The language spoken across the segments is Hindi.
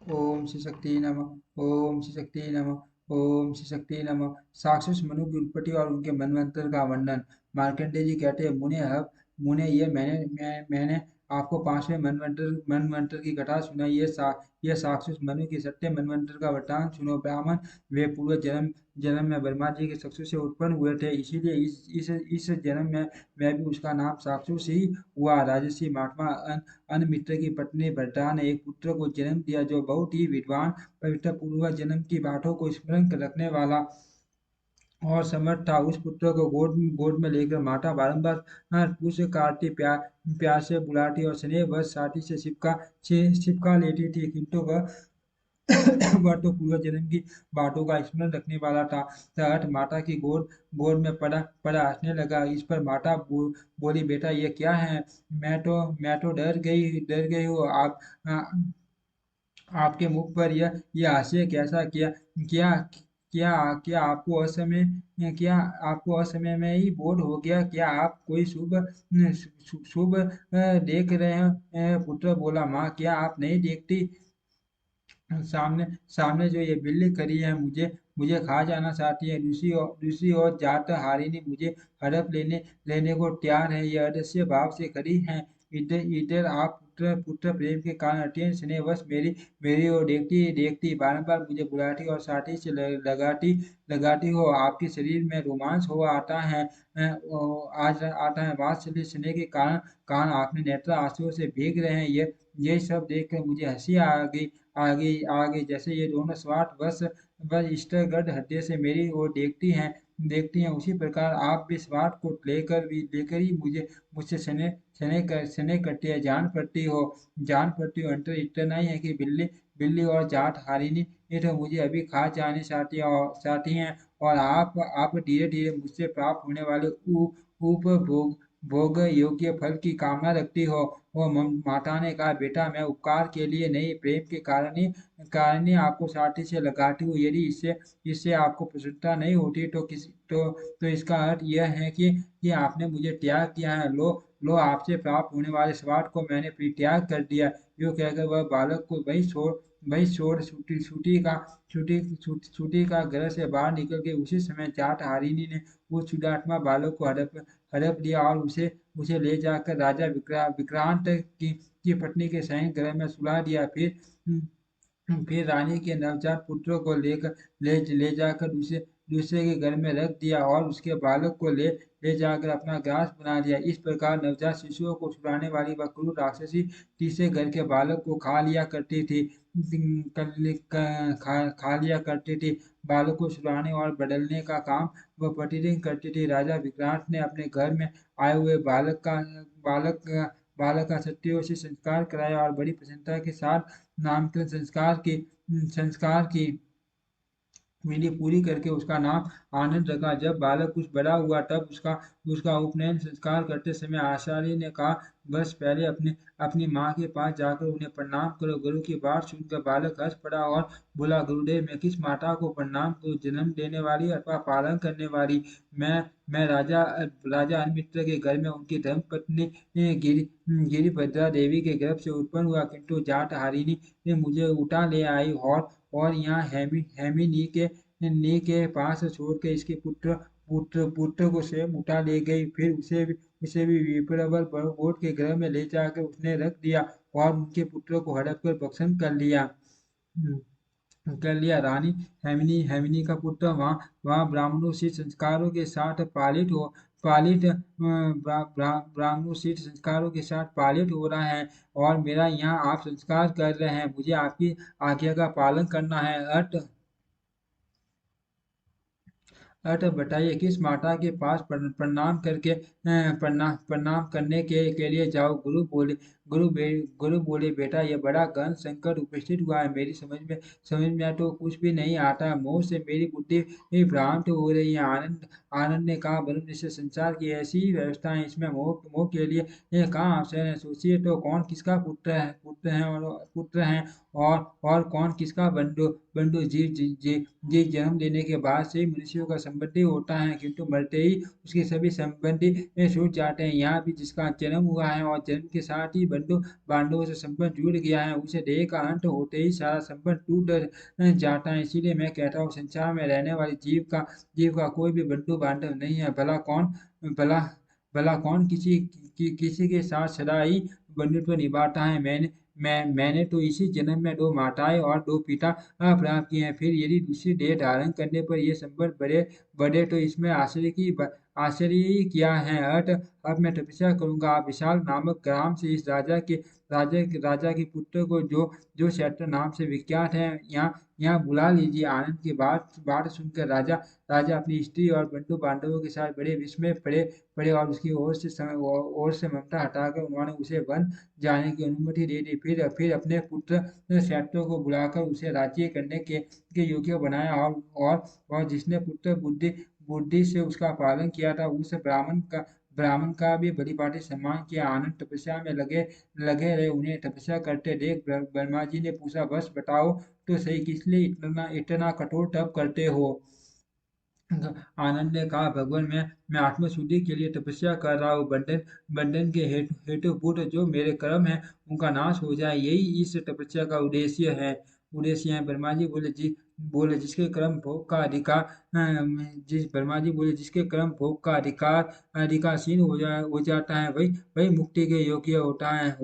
ओम श्री शक्ति नमः। ओम श्री शक्ति नमः। ओम श्री शक्ति नमः। साक्षात मनु की उत्पत्ति और उनके मनवंतर का वर्णन। मार्कंडेय जी कहते हैं, मुने ये मैंने आपको पांचवें मनवंतर की कथा सुनाई। ये साक्षात मनु की सत्य मनवंतर का वृतांत सुनो। ब्राह्मण वे पूर्व जन्म में ब्रह्मा जी के चक्षु से उत्पन्न हुए थे, इसीलिए इस जन्म में मैं भी उसका नाम साक्षात ही हुआ। राजर्षि महात्मा अनमित्र की पत्नी भद्रा ने एक पुत्र को जन्म दिया, जो बहुत ही विद्वान, पवित्र, पूर्व जन्म की बातों को स्मरण रखने वाला और समर्थ था। उस पुत्र को गोद में लेकर माता बारंबार पूछ काटती, प्यार से बुलाती और स्नेह बस साथी से छिपका लेती थी, किंतु वह वह तो पूर्व जन्म की बातों का स्मरण रखने वाला था। तहत माता की गोद में पड़ा पड़ा हंसने लगा। इस पर माता बोली, बेटा ये क्या है? मैं तो डर गई हूँ। आपके मुख पर यह हास्य कैसा? क्या क्या क्या आपको असमय में ही बोध हो गया? क्या आप कोई शुभ देख रहे हैं? पुत्र बोला, माँ क्या आप नहीं देखती? सामने सामने जो ये बिल्ली खड़ी है, मुझे मुझे खा जाना चाहती है। दूसरी ओर जाट हारिनी मुझे हड़प लेने लेने को तैयार है। ये अदृश्य भाव से खड़ी है। इधर इधर आप पुत्र पुत्र प्रेम के कारण अत्यंत स्नेहवश मेरी ओर देखती देखती बारंबार मुझे बुलाती और साथी से लगाती लगाती हो। आपके शरीर में रोमांस हो आता है। आज आता है। वात्सल्य स्नेह के कारण कारण आपने नेत्र आंसुओं से भीग रहे हैं। ये सब देखकर मुझे हंसी आ गई। आगे जैसे ये दोनों स्वार्थ बस इष्टगढ़ हृदय से मेरी ओर देखती हैं, उसी प्रकार आप भी स्वार्थ को लेकर ही मुझसे स्नेह करती है। जान पड़ती हो अंतर इतना ही है कि बिल्ली बिल्ली और जाट हारिनी ये तो मुझे अभी खा जाने चाहती हैं, और आप धीरे धीरे मुझसे प्राप्त होने वाले उपभोग भोग योग्य फल की कामना रखती हो। वो माता ने कहा, बेटा मैं उपकार के लिए नहीं, प्रेम के कारण ही आपको साथी से लगाती हूँ। यदि इससे इससे आपको प्रसन्नता नहीं होती तो इसका अर्थ यह है कि आपने मुझे त्याग किया है। लो आपसे प्राप्त होने वाले स्वाद को मैंने परित्याग कर दिया। यूँ कहकर वह बालक को वही छोड़ छुट्टी का घर से बाहर निकल के उसी समय जाट हारिनी ने उस क्षुधात्मा बालक को हड़प लिया और उसे ले जाकर राजा विक्रांत की पत्नी के शयन गृह में सुला दिया। फिर रानी के नवजात पुत्र को ले जाकर दूसरे के घर में रख दिया और उसके बालक को ले जाकर अपना ग्रास बना दिया। इस प्रकार नवजात शिशुओं को छुड़ाने वाली वह क्रूर राक्षसी तीसरे घर के बालक को खा लिया करती थी। बालक को छुड़ाने और बदलने का काम वह प्रतिदिन करती थी। राजा विक्रांत ने अपने घर में आए हुए बालक बालक का क्षत्रियों से संस्कार कराया और बड़ी प्रसन्नता के साथ नामकरण संस्कार की विधि पूरी करके उसका नाम आनंद रखा। जब बालक कुछ बड़ा हुआ तब उसका उसका उपनयन संस्कार करते समय आचार्य ने कहा, बस पहले अपनी माँ के पास जाकर उन्हें प्रणाम करो। गुरु की बात सुनकर बालक हंस पड़ा और बोला, गुरुदेव मैं किस माता को प्रणाम करूं? जन्म देने वाली अथवा पालन करने वाली? मैं राजा अनमित्र के घर में उनकी धर्म पत्नी गिरिभद्रा देवी के गर्भ से उत्पन्न हुआ, किंतु जाट हारिनी ने मुझे उठा ले आई और यहाँ हेमी नी के पास छोड़ के इसके पुत्र को स्वयं उठा ले गई। फिर उसे भी विप्रवर बड़बोट के गृह में ले जाकर उसने रख दिया और उनके पुत्र को हड़प कर भक्षण कर लिया। रानी हेमिनी का पुत्र वहाँ ब्राह्मणोचित संस्कारों के साथ ब्राह्मणोचित संस्कारों के साथ पालित हो रहा है, और मेरा यहाँ आप संस्कार कर रहे हैं। मुझे आपकी आज्ञा का पालन करना है। अतः बताइए, किस माता के पास प्रणाम करके प्रणाम करने के लिए जाओ? गुरु बोले, बेटा यह बड़ा गहन संकट उपस्थित हुआ है। मेरी समझ में तो कुछ भी नहीं आता। मोह से मेरी बुद्धि भ्रांत हो रही है। आनंद ने कहा, ब्रह्म निश्चय संसार की ऐसी ही व्यवस्था है, इसमें मोह के लिए ये कहाँ अवसर है? सोचिए तो, कौन किसका पुत्र है और कौन किसका बंधु बंधु जी जन्म लेने के बाद से ही मनुष्यों का संबंधी होता है, किंतु मरते ही उसके सभी संबंधी छूट जाते हैं। यहाँ भी जिसका जन्म हुआ है और जन्म के साथ ही बंधु बांधवों से संबंध जुड़ गया है, उसे देह का अंत होते ही सारा संबंध टूट जाता है। इसीलिए मैं कहता हूँ, संसार में रहने वाली जीव का कोई भी बंधु बांधव नहीं है। भला भला कौन किसी के साथ सदा ही बंधुत्व निभाता है। मैंने तो इसी जन्म में दो माताएं और दो पिता प्राप्त किए हैं। फिर यदि दूसरी देह धारण करने पर ये संबंध बढ़े बढ़े तो इसमें आश्चर्य ही क्या है। अब मैं तपस्या करूंगा। आप विशाल नामक ग्राम से इस राजा के पुत्र को, जो जो शैत्र नाम से विख्यात है, यहाँ बुला लीजिए। आनंद की बात बात सुनकर राजा राजा अपनी स्त्री और बंधु बांधवों के साथ बड़े विस्मय पड़े पड़े और उसकी ओर से ममता हटाकर उन्होंने उसे वन जाने की अनुमति दे दी। फिर अपने पुत्र शैत्यो को बुलाकर उसे राज्य करने के योग्य बनाया। और जिसने पुत्र बुद्धि बुद्धि से उसका पालन किया था, उस ब्राह्मण का भी बड़ी भांति सम्मान किया। आनंद तपस्या में लगे लगे रहे। उन्हें तपस्या करते देख ब्रह्मा जी ने पूछा, बस बताओ तो सही, किस लिए इतना इतना कठोर तप करते हो। आनंद ने कहा, भगवान, मैं आत्मशुद्धि के लिए तपस्या कर रहा हूँ। बंधन बंधन के हेतुभूत जो मेरे कर्म है, उनका नाश हो जाए, यही इस तपस्या का उद्देश्य है। ब्रह्मा जी बोले जिसके कर्म भोग का अधिकार जिस ब्रह्मा जी बोले जिसके कर्म भोग का अधिकारहीन हो जाता है, वही वही मुक्ति के योग्य होता है।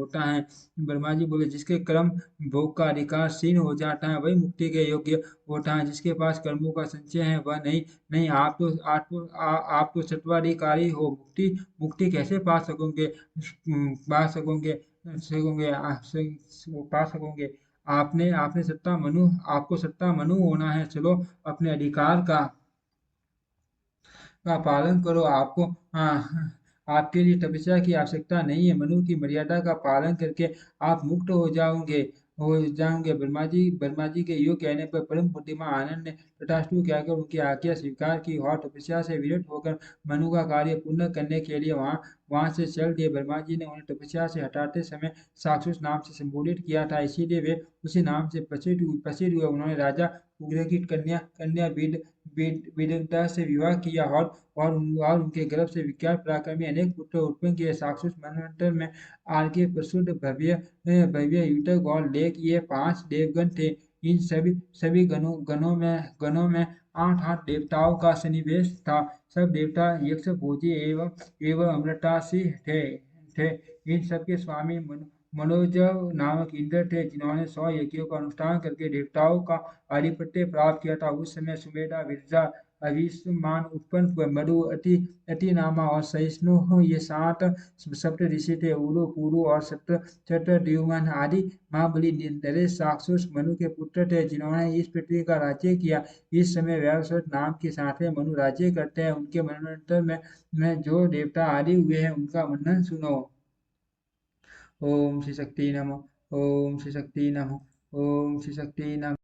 ब्रह्मा जी बोले जिसके कर्म भोग का अधिकारहीन हो जाता है, वही मुक्ति के योग्य होता है। जिसके पास कर्मों का संचय है, वह नहीं नहीं आप तो सत्वाधिकारी हो। मुक्ति मुक्ति कैसे पा सकोगे? सकोगे पा सकोगे? आपने आपने सत्ता मनु आपको सत्ता मनु होना है। चलो, अपने अधिकार का पालन करो। आपके लिए तपस्या की आवश्यकता नहीं है। मनु की मर्यादा का पालन करके आप मुक्त हो जाओगे। ब्रह्मा जी के योग कहने पर परम बुद्धिमान आनंद ने तथास्तु कहकर उनकी आज्ञा स्वीकार की और तपस्या से विरत होकर मनु का कार्य पूर्ण करने के लिए वहां से चल दिए। ब्रह्मा जी ने उन्हें तपस्या से हटाते समय साक्षुष नाम से संबोधित किया था, इसीलिए वे उसी नाम से प्रसिद्ध हुए। उन्होंने राजा उग्र की कन्या कन्या विदग्धा से विवाह किया और उनके गर्भ से विख्यात पराक्रमी अनेक पुत्र उत्पन्न किए। साक्षुष मनवंतर में आर्य प्रसुद्ध भव्य युतक और लेक, ये 5 देवगण थे। इन सभी गणों में 8 देवताओं का सन्निवेश था। सब देवता यक्ष भोजी एवं अमृतासी थे। इन सबके स्वामी मनोजव नामक इंद्र थे, जिन्होंने 100 यज्ञों का अनुष्ठान करके देवताओं का आधिपत्य प्राप्त किया था। उस समय सुमेधा, विरजा, अविस्मान, उत्पन्न हुए, मधु, अतिनामा और सहिष्णु, ये 7 सप्त ऋषि थे। उरु, पुरु और शतद्युम्न आदि महाबली नरेश राक्षस मनु के पुत्र थे, जिन्होंने इस पृथ्वी का राज्य किया। इस समय वैवस्वत नाम के 7वें मनु राज्य करते हैं। उनके मनवंतर में जो देवता आदि हुए हैं, उनका वर्णन सुनो। ओम श्री शक्ति नमः। ओम श्री शक्ति नमः। ओम श्री शक्ति नमः।